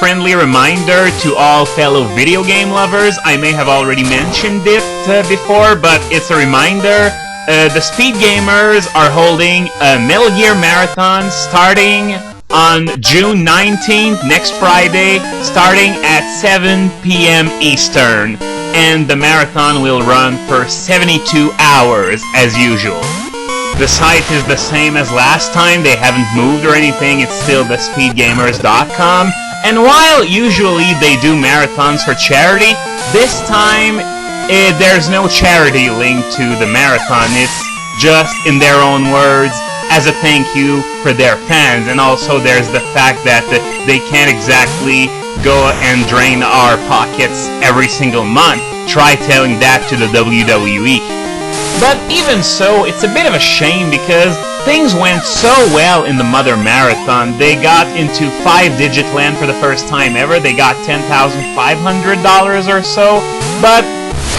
friendly reminder to all fellow video game lovers. I may have already mentioned it before, but it's a reminder. The Speed Gamers are holding a Metal Gear Marathon starting on June 19th, next Friday, starting at 7 p.m. Eastern. And the marathon will run for 72 hours, as usual. The site is the same as last time, they haven't moved or anything, it's still thespeedgamers.com. And while usually they do marathons for charity, this time there's no charity link to the marathon. It's just, in their own words, as a thank you for their fans. And also there's the fact that they can't exactly go and drain our pockets every single month. Try telling that to the WWE. But even so, it's a bit of a shame because things went so well in the Mother Marathon. They got into 5-digit land for the first time ever. They got $10,500 or so. But,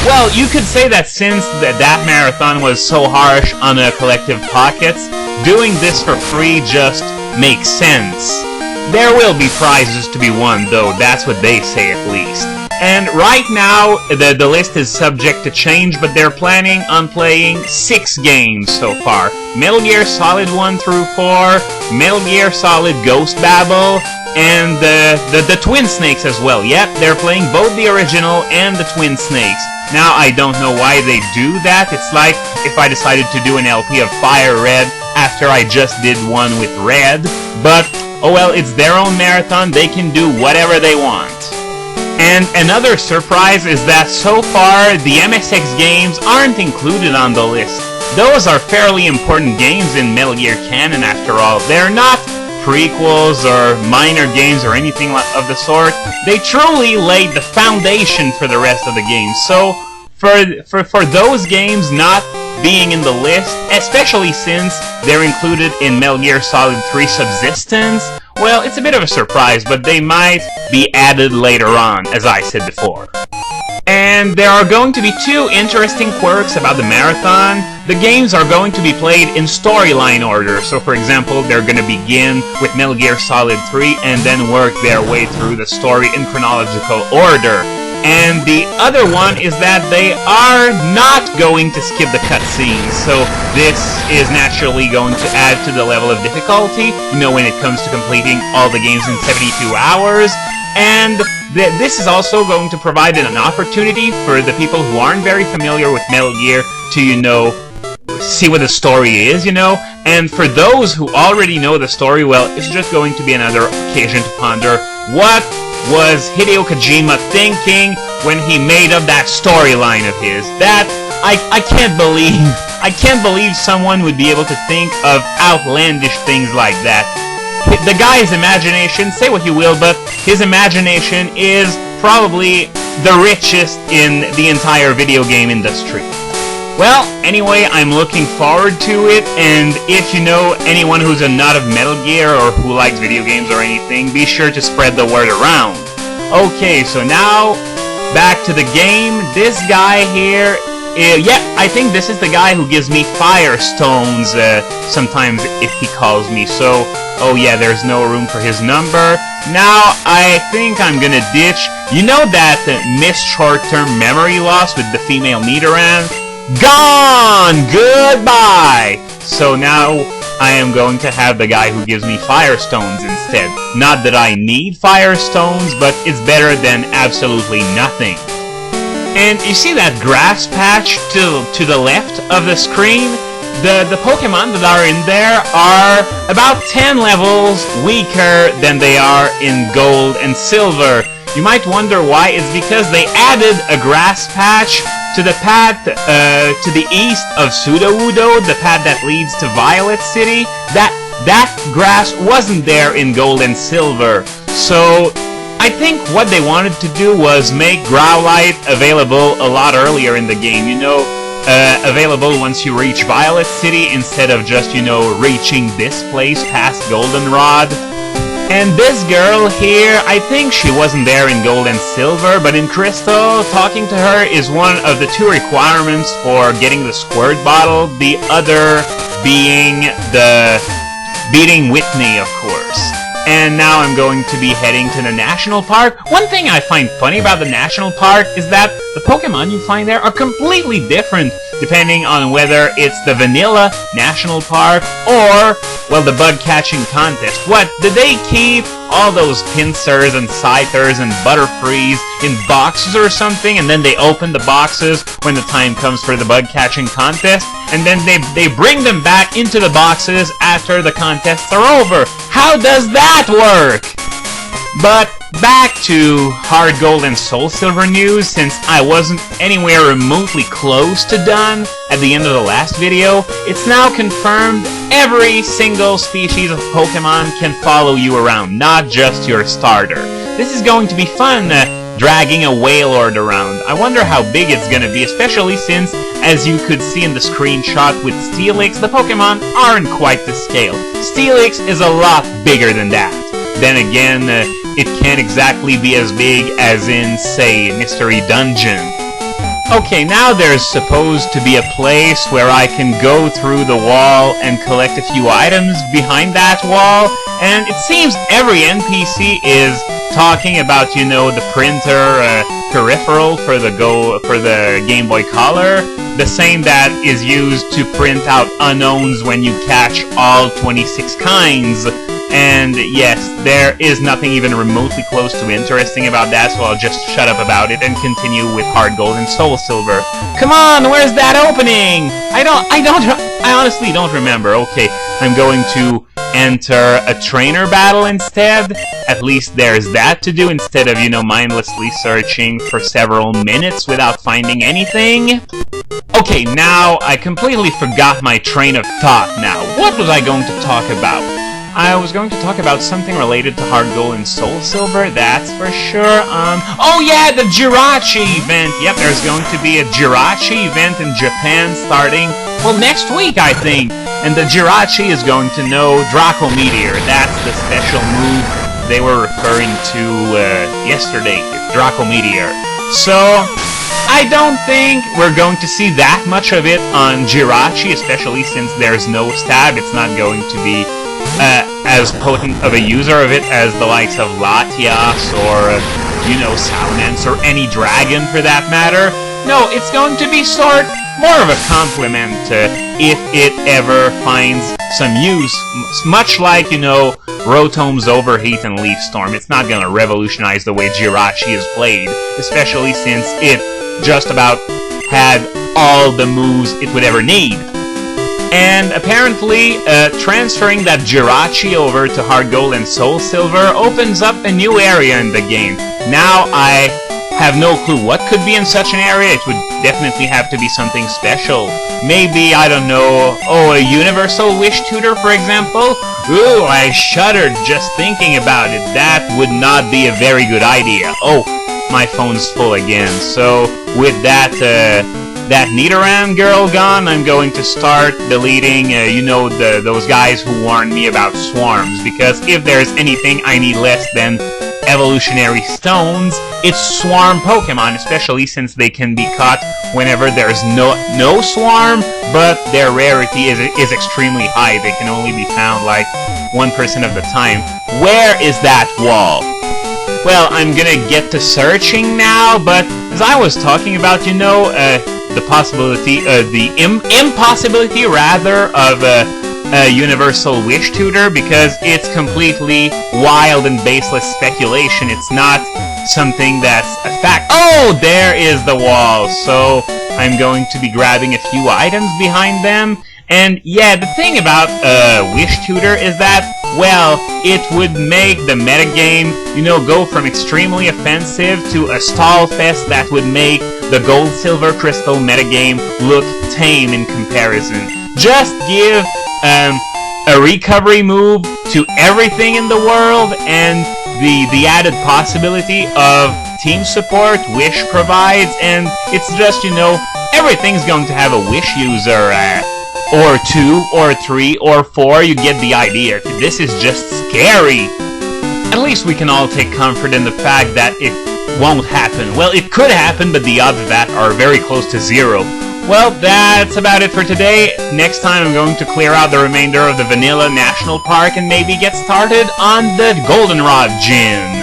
well, you could say that since that marathon was so harsh on the collective pockets, doing this for free just makes sense. There will be prizes to be won, though. That's what they say, at least. And right now, the list is subject to change, but they're planning on playing 6 games so far. Metal Gear Solid 1 through 4, Metal Gear Solid Ghost Babel, and the Twin Snakes as well. Yep, they're playing both the original and the Twin Snakes. Now, I don't know why they do that. It's like if I decided to do an LP of Fire Red after I just did one with Red. But, oh well, it's their own marathon. They can do whatever they want. And another surprise is that so far, the MSX games aren't included on the list. Those are fairly important games in Metal Gear canon after all. They're not prequels or minor games or anything of the sort. They truly laid the foundation for the rest of the games. So, for those games not being in the list, especially since they're included in Metal Gear Solid 3 Subsistence, well, it's a bit of a surprise, but they might be added later on, as I said before. And there are going to be 2 interesting quirks about the marathon. The games are going to be played in storyline order. So, for example, they're going to begin with Metal Gear Solid 3 and then work their way through the story in chronological order. And the other one is that they are not going to skip the cutscenes, so this is naturally going to add to the level of difficulty, you know, when it comes to completing all the games in 72 hours. And this is also going to provide an opportunity for the people who aren't very familiar with Metal Gear to, you know, see what the story is, you know. And for those who already know the story, well, it's just going to be another occasion to ponder what was Hideo Kojima thinking when he made up that storyline of his. That I can't believe someone would be able to think of outlandish things like that. The guy's imagination, say what you will, but his imagination is probably the richest in the entire video game industry. Well, anyway, I'm looking forward to it, and if you know anyone who's a nut of Metal Gear or who likes video games or anything, be sure to spread the word around. Okay, so now, back to the game. This guy here, yeah, I think this is the guy who gives me Firestones sometimes if he calls me, so, oh yeah, there's no room for his number. Now, I think I'm gonna ditch, you know that missed short-term memory loss with the female Nidoran? Gone! Goodbye! So now I am going to have the guy who gives me Firestones instead. Not that I need Firestones, but it's better than absolutely nothing. And you see that grass patch to the left of the screen? The Pokémon that are in there are about 10 levels weaker than they are in Gold and Silver. You might wonder why. It's because they added a grass patch to the path to the east of Pseudo-Udo, the path that leads to Violet City. That grass wasn't there in Gold and Silver. So I think what they wanted to do was make Growlite available a lot earlier in the game. You know, available once you reach Violet City instead of just, you know, reaching this place past Goldenrod. And this girl here, I think she wasn't there in Gold and Silver, but in Crystal, talking to her is one of the 2 requirements for getting the Squirt Bottle, the other being the beating Whitney, of course. and now I'm going to be heading to the national park. One thing I find funny about the national park is that the Pokemon you find there are completely different depending on whether it's the vanilla national park or, well, the bug catching contest. What, did they keep all those pincers and scythers and butterfrees in boxes or something, and then they open the boxes when the time comes for the bug catching contest, and then they bring them back into the boxes after the contests are over? How does that work? But back to Hard Gold and Soul Silver news, since I wasn't anywhere remotely close to done at the end of the last video, it's now confirmed every single species of Pokemon can follow you around, not just your starter. This is going to be fun, dragging a Wailord around. I wonder how big it's gonna be, especially since, as you could see in the screenshot with Steelix, the Pokemon aren't quite the scale. Steelix is a lot bigger than that. Then again, it can't exactly be as big as in, say, Mystery Dungeon. Okay, now there's supposed to be a place where I can go through the wall and collect a few items behind that wall, and it seems every NPC is talking about, you know, the printer peripheral for the Game Boy Color, the same that is used to print out unknowns when you catch all 26 kinds. And yes, there is nothing even remotely close to interesting about that, so I'll just shut up about it and continue with Hard Gold and Soul Silver. Come on, where's that opening? I honestly don't remember. Okay, I'm going to enter a trainer battle instead. At least there's that to do instead of, you know, mindlessly searching for several minutes without finding anything. Okay, now I completely forgot my train of thought now. What was I going to talk about? I was going to talk about something related to Hard Gold and Soul Silver, that's for sure. Oh yeah, the Jirachi event! Yep, there's going to be a Jirachi event in Japan starting, well, next week, I think. And the Jirachi is going to know Draco Meteor. That's the special move they were referring to yesterday, Draco Meteor. So, I don't think we're going to see that much of it on Jirachi, especially since there's no stab. It's not going to be as potent of a user of it as the likes of Latias or, you know, Salamence or any dragon for that matter. No, it's going to be more of a compliment if it ever finds some use. Much like, you know, Rotom's Overheat and Leaf Storm. It's not going to revolutionize the way Jirachi is played, especially since it just about had all the moves it would ever need. And apparently, transferring that Jirachi over to Hard Gold and Soul Silver opens up a new area in the game. Now I have no clue what could be in such an area. It would definitely have to be something special. Maybe, I don't know, a Universal Wish Tutor, for example? Ooh, I shuddered just thinking about it. That would not be a very good idea. Oh, my phone's full again. So, with that Nidoran girl gone, I'm going to start deleting, you know, those guys who warned me about swarms, because if there's anything I need less than evolutionary stones, it's swarm Pokemon, especially since they can be caught whenever there's no swarm, but their rarity is extremely high. They can only be found like 1% of the time. Where is that wall? Well, I'm gonna get to searching now, but as I was talking about, you know, the possibility, the impossibility rather of a Universal Wish Tutor, because it's completely wild and baseless speculation. It's not something that's a fact. Oh, there is the wall. So I'm going to be grabbing a few items behind them. And yeah, the thing about Wish Tutor is that, well, it would make the metagame, you know, go from extremely offensive to a stall fest that would make the Gold Silver Crystal metagame look tame in comparison. Just give a recovery move to everything in the world, and the added possibility of team support Wish provides, and it's just, you know, everything's going to have a Wish user, or 2, or 3, or 4, you get the idea. This is just scary. At least we can all take comfort in the fact that it won't happen. Well, it could happen, but the odds of that are very close to 0. Well, that's about it for today. Next time I'm going to clear out the remainder of the Vanilla National Park and maybe get started on the Goldenrod Gym.